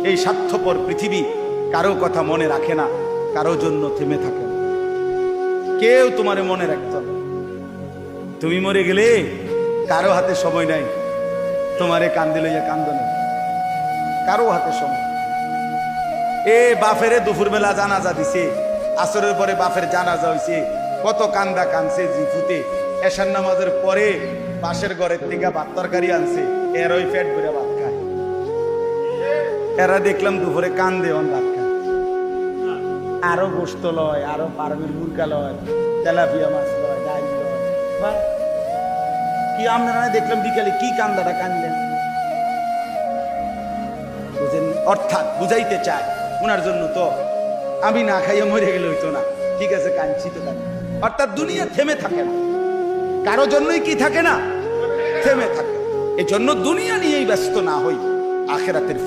এই স্বার্থপর পৃথিবী কারো কথা মনে রাখে না, কারো জন্য থেমে থাকে না, কেউ তোমারে মনে রাখত না। তুমি মরে গেলে কারো হাতে সময় নাই তোমারে কান্দে লইয়া কান্দনে, কারো হাতে সময়। এ বাফেরে দুপুরবেলা জানাজা দিছে, আসরের পরে বাফের জানাজা হইছে, কত কান্দা কানছে জিফুতে। এশার নামাজের পরে পাশের ঘরের থেকে ভাত তরকারি আনছে, এর ওই পেট ভরে ভাত খায়। এরা দেখলাম দুপুরে কান্দে অন ভাত খায়, আরো গোস্ত লয়, আরো পারমিল মুরগা লয়, তেলাপিয়া মাছ লয়, ডাল লয়। বা কি আপনারা দেখলাম বিকালে কি কান্দাটা কানলেন, বুঝেন? অর্থাৎ বুঝাইতে চায় ওনার জন্য তো আমি না খাইয়ে মরে গেলে হইতো না, ঠিক আছে কাঁদছি তো কাঁদছি। অর্থাৎ দুনিয়া থেমে থাকে না, কারো জন্যই কি থাকে না, থেমে থাকে। এই জন্য দুনিয়া নিয়েই ব্যস্ত না হই, আখিরাতের